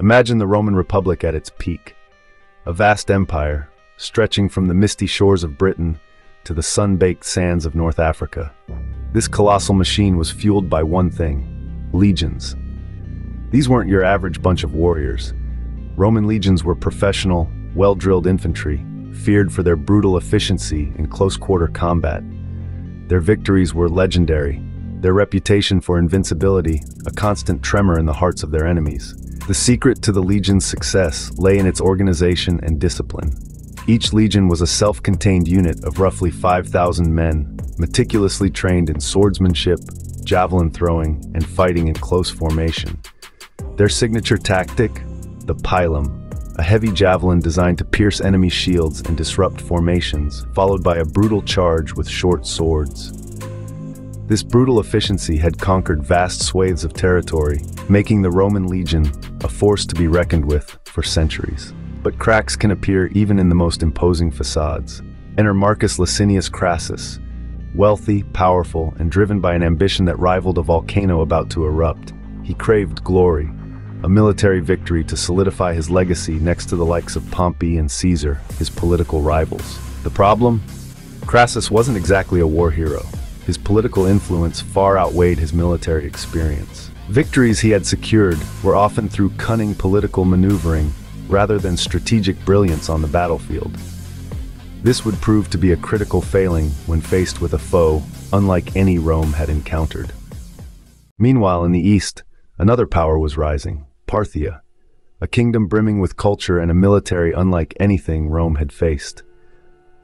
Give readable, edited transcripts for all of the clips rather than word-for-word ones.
Imagine the Roman Republic at its peak, a vast empire stretching from the misty shores of Britain to the sun-baked sands of North Africa. This colossal machine was fueled by one thing: legions. These weren't your average bunch of warriors. Roman legions were professional, well-drilled infantry, feared for their brutal efficiency in close-quarter combat. Their victories were legendary, their reputation for invincibility a constant tremor in the hearts of their enemies. The secret to the legion's success lay in its organization and discipline. Each legion was a self-contained unit of roughly 5,000 men, meticulously trained in swordsmanship, javelin throwing, and fighting in close formation. Their signature tactic? The pilum, a heavy javelin designed to pierce enemy shields and disrupt formations, followed by a brutal charge with short swords. This brutal efficiency had conquered vast swathes of territory, making the Roman legion a force to be reckoned with for centuries. But cracks can appear even in the most imposing facades. Enter Marcus Licinius Crassus, wealthy, powerful, and driven by an ambition that rivaled a volcano about to erupt. He craved glory, a military victory to solidify his legacy next to the likes of Pompey and Caesar, his political rivals. The problem? Crassus wasn't exactly a war hero. His political influence far outweighed his military experience. Victories he had secured were often through cunning political maneuvering rather than strategic brilliance on the battlefield. This would prove to be a critical failing when faced with a foe unlike any Rome had encountered. Meanwhile, in the east, another power was rising: Parthia, a kingdom brimming with culture and a military unlike anything Rome had faced.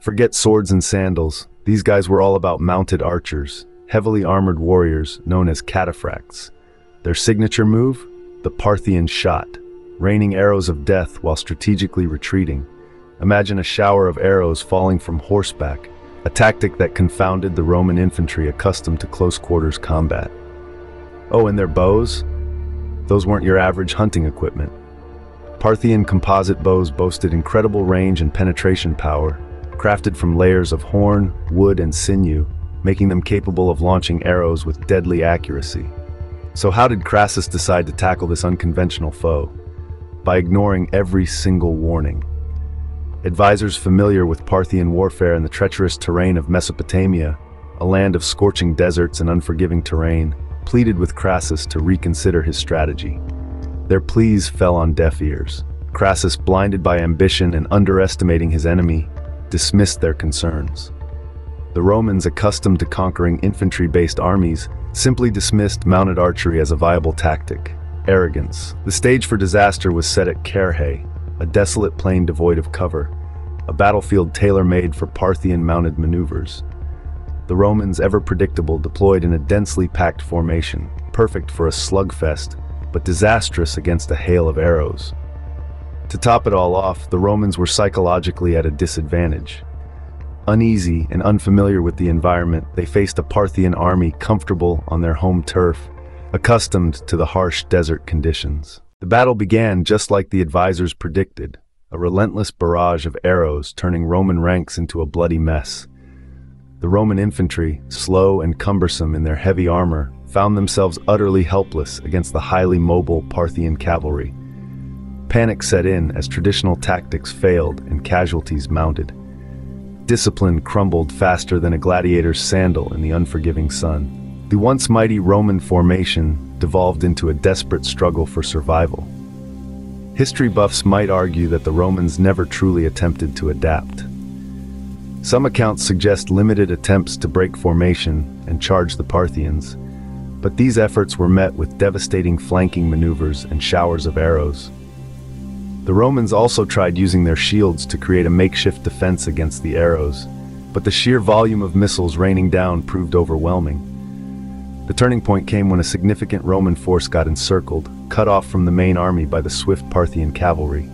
Forget swords and sandals. These guys were all about mounted archers, heavily armored warriors known as cataphracts. Their signature move? The Parthian shot, raining arrows of death while strategically retreating. Imagine a shower of arrows falling from horseback, a tactic that confounded the Roman infantry accustomed to close-quarters combat. Oh, and their bows? Those weren't your average hunting equipment. Parthian composite bows boasted incredible range and penetration power, crafted from layers of horn, wood, and sinew, making them capable of launching arrows with deadly accuracy. So how did Crassus decide to tackle this unconventional foe? By ignoring every single warning. Advisors familiar with Parthian warfare and the treacherous terrain of Mesopotamia, a land of scorching deserts and unforgiving terrain, pleaded with Crassus to reconsider his strategy. Their pleas fell on deaf ears. Crassus, blinded by ambition and underestimating his enemy, dismissed their concerns. The Romans, accustomed to conquering infantry-based armies, simply dismissed mounted archery as a viable tactic. Arrogance. The stage for disaster was set at Carrhae, a desolate plain devoid of cover, a battlefield tailor-made for Parthian mounted maneuvers. The Romans, ever predictable, deployed in a densely packed formation, perfect for a slugfest, but disastrous against a hail of arrows. To top it all off, the Romans were psychologically at a disadvantage. Uneasy and unfamiliar with the environment, they faced a Parthian army comfortable on their home turf, accustomed to the harsh desert conditions. The battle began just like the advisors predicted, a relentless barrage of arrows turning Roman ranks into a bloody mess. The Roman infantry, slow and cumbersome in their heavy armor, found themselves utterly helpless against the highly mobile Parthian cavalry. Panic set in as traditional tactics failed and casualties mounted. Discipline crumbled faster than a gladiator's sandal in the unforgiving sun. The once mighty Roman formation devolved into a desperate struggle for survival. History buffs might argue that the Romans never truly attempted to adapt. Some accounts suggest limited attempts to break formation and charge the Parthians, but these efforts were met with devastating flanking maneuvers and showers of arrows. The Romans also tried using their shields to create a makeshift defense against the arrows, but the sheer volume of missiles raining down proved overwhelming. The turning point came when a significant Roman force got encircled, cut off from the main army by the swift Parthian cavalry.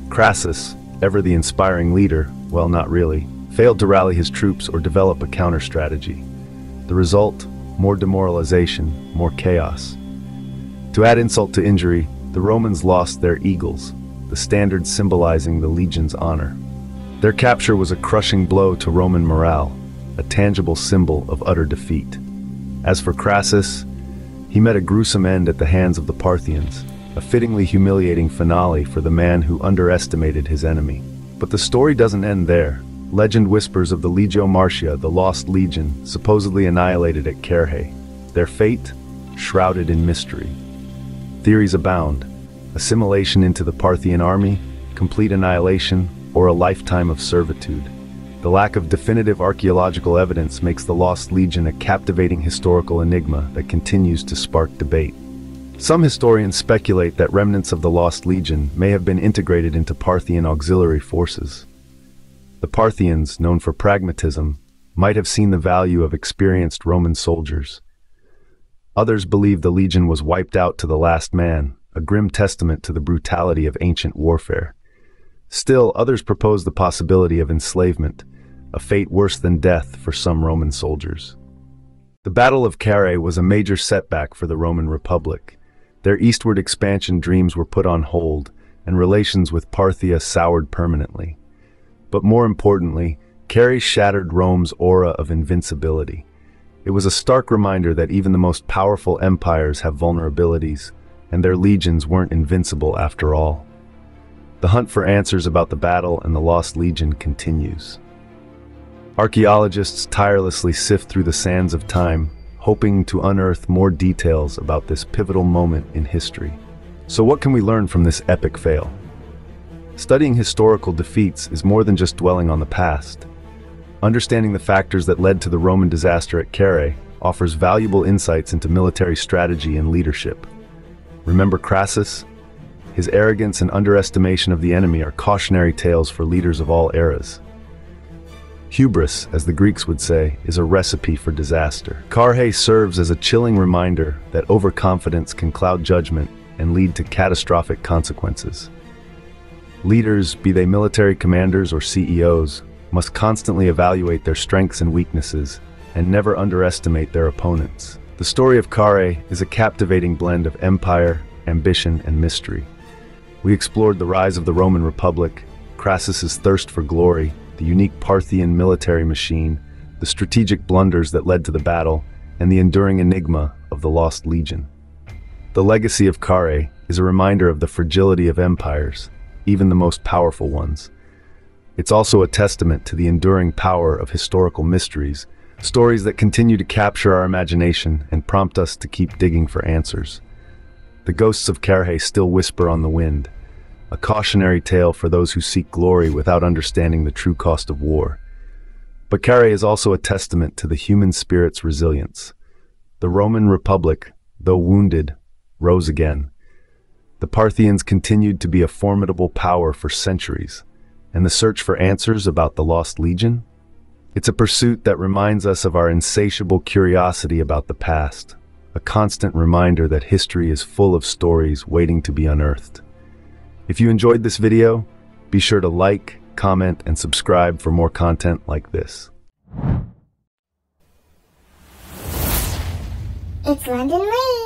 Crassus, ever the inspiring leader, well, not really, failed to rally his troops or develop a counter-strategy. The result? More demoralization, more chaos. To add insult to injury, the Romans lost their eagles, the standard symbolizing the legion's honor. Their capture was a crushing blow to Roman morale, a tangible symbol of utter defeat. As for Crassus, he met a gruesome end at the hands of the Parthians. a fittingly humiliating finale for the man who underestimated his enemy. But the story doesn't end there. Legend whispers of the Legio Marcia, the Lost Legion, supposedly annihilated at Carrhae. Their fate, shrouded in mystery. Theories abound: assimilation into the Parthian army, complete annihilation, or a lifetime of servitude. The lack of definitive archaeological evidence makes the Lost Legion a captivating historical enigma that continues to spark debate. Some historians speculate that remnants of the Lost Legion may have been integrated into Parthian auxiliary forces. The Parthians, known for pragmatism, might have seen the value of experienced Roman soldiers. Others believe the legion was wiped out to the last man, a grim testament to the brutality of ancient warfare. Still, others propose the possibility of enslavement, a fate worse than death for some Roman soldiers. The Battle of Carrhae was a major setback for the Roman Republic. Their eastward expansion dreams were put on hold, and relations with Parthia soured permanently. But more importantly, Carrhae shattered Rome's aura of invincibility. It was a stark reminder that even the most powerful empires have vulnerabilities, and their legions weren't invincible after all. The hunt for answers about the battle and the Lost Legion continues. Archaeologists tirelessly sift through the sands of time, hoping to unearth more details about this pivotal moment in history. So what can we learn from this epic fail? Studying historical defeats is more than just dwelling on the past. Understanding the factors that led to the Roman disaster at Carrhae offers valuable insights into military strategy and leadership. Remember Crassus? His arrogance and underestimation of the enemy are cautionary tales for leaders of all eras. Hubris, as the Greeks would say, is a recipe for disaster. Carrhae serves as a chilling reminder that overconfidence can cloud judgment and lead to catastrophic consequences. Leaders, be they military commanders or CEOs, must constantly evaluate their strengths and weaknesses and never underestimate their opponents. The story of Carrhae is a captivating blend of empire, ambition, and mystery. We explored the rise of the Roman Republic, Crassus's thirst for glory, the unique Parthian military machine, the strategic blunders that led to the battle, and the enduring enigma of the Lost Legion. The legacy of Carrhae is a reminder of the fragility of empires, even the most powerful ones. It's also a testament to the enduring power of historical mysteries, stories that continue to capture our imagination and prompt us to keep digging for answers. The ghosts of Carrhae still whisper on the wind, a cautionary tale for those who seek glory without understanding the true cost of war. But Carrhae is also a testament to the human spirit's resilience. The Roman Republic, though wounded, rose again. The Parthians continued to be a formidable power for centuries, and the search for answers about the Lost Legion? It's a pursuit that reminds us of our insatiable curiosity about the past, a constant reminder that history is full of stories waiting to be unearthed. If you enjoyed this video, be sure to like, comment, and subscribe for more content like this. It's London Lee!